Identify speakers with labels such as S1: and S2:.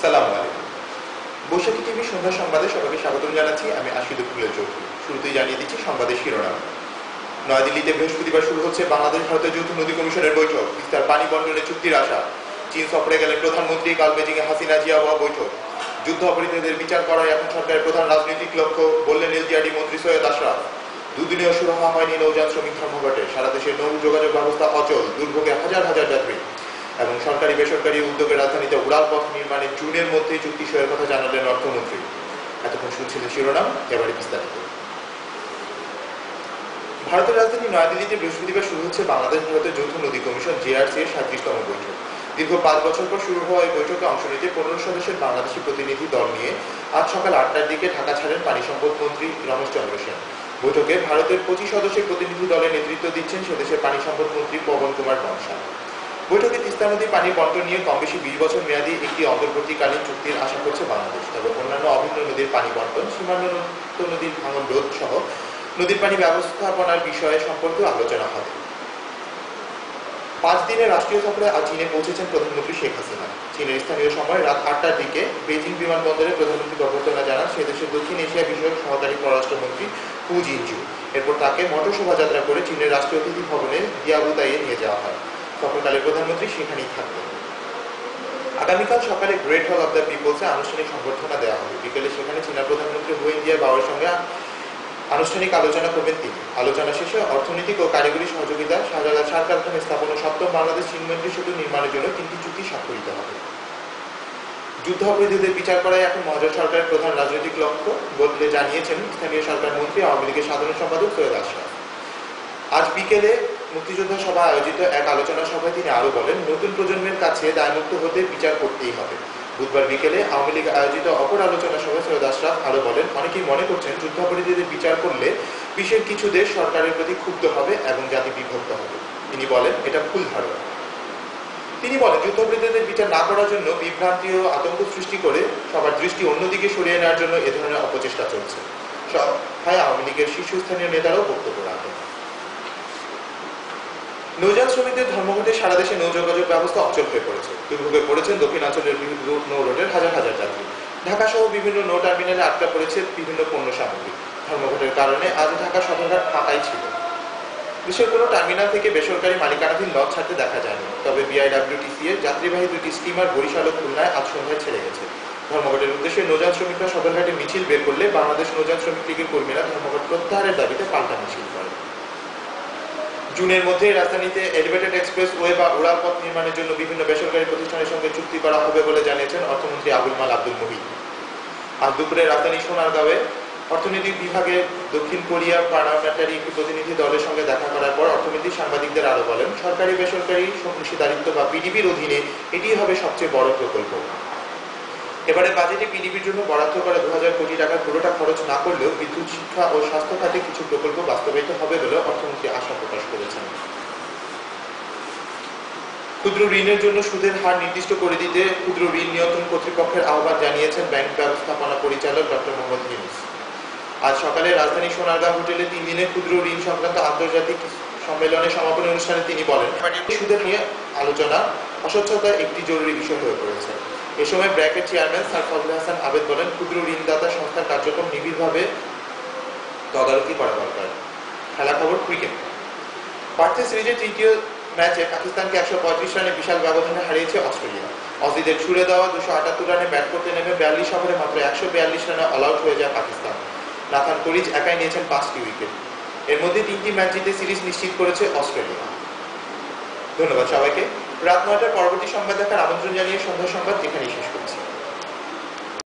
S1: সালাম আলাইকুম। বৈশাখী টিভি সন্ধ্যা সংবাদে সবাইকে স্বাগতম জানাচ্ছি। আমি আশিদুল চৌধুরী। শুরুতেই জানিয়ে দিচ্ছি সংবাদের শিরোনাম। নয়াদিল্লিতে বৃহস্পতিবার শুরু হচ্ছে বাংলাদেশ ভারতের যৌথ নদী কমিশনের বৈঠক। তিস্তার পানি বন্টনের চুক্তির আশা। চীন সফরে গেলেন প্রধানমন্ত্রী। কাল বেজিংয়ে হাসিনা জিয়া হওয়া বৈঠক। যুদ্ধ অপরাধীদের বিচার করাই এখন সরকারের প্রধান রাজনৈতিক লক্ষ্য বললেন এলজিআরডি মন্ত্রী সৈয়দ আশরাফ। দুদিনেও সুরাহা হয়নি নৌযান শ্রমিক ধর্মঘটে। সারা দেশে নৌ যোগাযোগ ব্যবস্থা অচল, দুর্ভোগে হাজার হাজার যাত্রী। এবং সরকারি বেসরকারি উদ্যোগে রাজধানীতে উড়াল পথ নির্মাণে জুনের মধ্যেই চুক্তি সইয়ের কথা জানালেন অর্থমন্ত্রী। এতক্ষণ শুনছিলেন শিরোনাম, এবারে বিস্তারিত। ভারতের রাজধানী নয়াদিল্লিতে বৃহস্পতিবার শুরু হচ্ছে বাংলাদেশ ভারতের যৌথ নদী কমিশন জেআরসি এর 37তম বৈঠক। দীর্ঘ 5 বছর পর শুরু হওয়া এই বৈঠকে অংশ নিতে 15 সদস্যের বাংলাদেশি প্রতিনিধি দল নিয়ে আজ সকাল 8টার দিকে ঢাকা ছাড়েন পানি সম্পদ মন্ত্রী রমেশ চন্দ্র সেন। বৈঠকে ভারতের 25 সদস্যের প্রতিনিধি দলের নেতৃত্ব দিচ্ছেন সেদেশের পানি সম্পদ মন্ত্রী পবন কুমার বনসা। বৈঠকে তিস্তা নদী পানি বন্টন নিয়ে কম বেশি 20 বছর মেয়াদী একটি অন্তর্বর্তীকালীন চুক্তির আশা করছে বাংলাদেশ। তবে অন্যান্য অভিন্ন নদীর পানি বন্টন, সীমান্ত নদীর ভাঙন রোধ সহ নদীর পানি ব্যবস্থাপনার বিষয়ে সম্পর্কেও আলোচনা হবে। 5 দিনের রাষ্ট্রীয় সফরে আজ চীনে পৌঁছেছেন প্রধানমন্ত্রী শেখ হাসিনা। চীনের স্থানীয় সময় রাত 8টার দিকে বেজিং বিমানবন্দরে প্রধানমন্ত্রী অভ্যর্থনা জানান সে দেশের দক্ষিণ এশিয়া বিষয়ক সহকারী পররাষ্ট্রমন্ত্রী হু জিনজু। এরপর তাকে মোটর শোভাযাত্রা করে চীনের রাষ্ট্রীয় অতিথি ভবনে দিয়াবুতাইয়ে নিয়ে যাওয়া হয়। সফরকালে প্রধানমন্ত্রী সেখানেই থাকবেন। আগামীকাল সকালে গ্রেট হল অব দ্য পিপলসে আনুষ্ঠানিক সংবর্ধনা দেওয়া হবে। বিকেলে সেখানে চীনা প্রধানমন্ত্রী হু জিনটাওয়ের সঙ্গে আনুষ্ঠানিক আলোচনা করবেন তিনি। আলোচনা শেষে অর্থনৈতিক ও কারিগরি সহযোগিতা, শাহজালাল সার কারখানা স্থাপন ও 7ম বাংলাদেশ চীনমৈত্রী সেতু নির্মাণের জন্য 3টি চুক্তি স্বাক্ষরিত হবে। যুদ্ধ অপরাধীদের বিচার করাই এখন মহাজোট সরকারের প্রধান রাজনৈতিক লক্ষ্য বলে জানিয়েছেন স্থানীয় সরকার মন্ত্রী আওয়ামী লীগের সাধারণ সম্পাদক সৈয়দ আশরাফ। আজ বিকেলে মুক্তিযোদ্ধা সভা আয়োজিত এক আলোচনা সভায় তিনি আরো বলেন, নতুন প্রজন্মের কাছে দায়মুক্ত হতে বিচার করতেই হবে। বুধবার বিকেলে আওয়ামী লীগ আয়োজিত অপর আলোচনা সভায় সৈয়দ আশরাফ আরো বলেন, অনেকেই মনে করছেন যুদ্ধাপরাধীদের বিচার করলে বিশ্বের কিছু দেশ সরকারের প্রতি ক্ষুব্ধ হবে এবং জাতি বিভক্ত হবে। তিনি বলেন, এটা ভুল ধারণা। তিনি বলেন, যুদ্ধাপরাধীদের বিচার না করার জন্য বিভ্রান্তি ও আতঙ্ক সৃষ্টি করে সবার দৃষ্টি অন্যদিকে সরিয়ে নেওয়ার জন্য এ ধরনের অপচেষ্টা চলছে। সভায় আওয়ামী লীগের শীর্ষস্থানীয় নেতারাও বক্তব্য রাখেন। নৌযান শ্রমিকদের ধর্মঘটে সারা দেশে নৌযোগাযোগ ব্যবস্থা অচল হয়ে পড়েছে। দুর্ভোগে পড়েছেন দক্ষিণাঞ্চলের বিভিন্ন নৌ রোডের হাজার হাজার যাত্রী। ঢাকা সহ বিভিন্ন নৌ টার্মিনালে আটকা পড়েছে বিভিন্ন পণ্য সামগ্রী। ধর্মঘটের কারণে আজ ঢাকা সদরঘাট ফাঁকাই ছিল। দেশের কোনো টার্মিনাল থেকে বেসরকারি মালিকানাধীন লঞ্চ ছাড়তে দেখা যায়নি। তবে বিআইডব্লিউটিসি এর যাত্রীবাহী 2টি স্টিমার বরিশাল ও খুলনায় আজ সন্ধ্যায় ছেড়ে গেছে। ধর্মঘটের উদ্দেশ্যে নৌযান শ্রমিকরা সদরঘাটে মিছিল বের করলে বাংলাদেশ নৌযান শ্রমিক লীগের কর্মীরা ধর্মঘট প্রত্যাহারের দাবিতে পাল্টা মিছিল করেন। জুনের মধ্যে রাজধানীতে এলিভেটেড এক্সপ্রেস ওয়ে বা উড়াল পথ নির্মাণের জন্য বিভিন্ন বেসরকারি প্রতিষ্ঠানের সঙ্গে চুক্তি করা হবে বলে জানিয়েছেন অর্থমন্ত্রী আবুল মাল আব্দুল মুহিত। আজ দুপুরে রাজধানী সোনারগাঁওয়ে অর্থনৈতিক বিভাগের দক্ষিণ কোরিয়া পার্লামেন্টারি একটি প্রতিনিধি দলের সঙ্গে দেখা করার পর অর্থমন্ত্রী সাংবাদিকদের আরো বলেন, সরকারি বেসরকারি অংশীদারিত্ব বা পিডিবির অধীনে এটি হবে সবচেয়ে বড় প্রকল্প। এবারে বাজেটে পিডিবির জন্য বরাদ্দ করা 2000 কোটি টাকার পুরোটা খরচ না করলেও বিদ্যুৎ, শিক্ষা ও স্বাস্থ্য খাতে কিছু প্রকল্প বাস্তবায়িত হবে বলে অর্থমন্ত্রী আশা প্রকাশ করেছেন। ক্ষুদ্র ঋণের জন্য সুদের হার নির্দিষ্ট করে দিতে ক্ষুদ্র ঋণ নিয়ন্ত্রণ কর্তৃপক্ষের আহ্বান জানিয়েছেন ব্যাংক ব্যবস্থাপনা পরিচালক ডক্টর মোহাম্মদ ইউনূস। আজ সকালে রাজধানী সোনারগাঁও হোটেলে 3 দিনের ক্ষুদ্র ঋণ সংক্রান্ত আন্তর্জাতিক সম্মেলনের সমাপনী অনুষ্ঠানে তিনি বলেন, সুদের নিয়ে আলোচনা অস্বচ্ছতা একটি জরুরি বিষয় হয়ে পড়েছে। এ সময় ব্র্যাকের চেয়ারম্যান স্যার ফজলে হাসান আবেদ বলেন, ক্ষুদ্র ঋণদাতা সংস্থার কার্যক্রম নিবিড়ভাবে তদারকি করা দরকার। খেলা খবর ক্রিকেট। পার্থে সিরিজের তৃতীয় ম্যাচে পাকিস্তানকে 135 রানে বিশাল ব্যবধানে হারিয়েছে অস্ট্রেলিয়া। অজিদের ছুড়ে দেওয়া 278 রানে ব্যাট করতে নেমে 42 ওভারে মাত্র 142 রানে অল আউট হয়ে যায় পাকিস্তান। নাথান কোরিচ একাই নিয়েছেন 5টি উইকেট। এর মধ্যে 3টি ম্যাচ জিতে সিরিজ নিশ্চিত করেছে অস্ট্রেলিয়া। ধন্যবাদ সবাইকে। রাত 9টার পরবর্তী সংবাদ দেখার আমন্ত্রণ জানিয়ে সন্ধ্যা সংবাদ এখানেই শেষ করছি।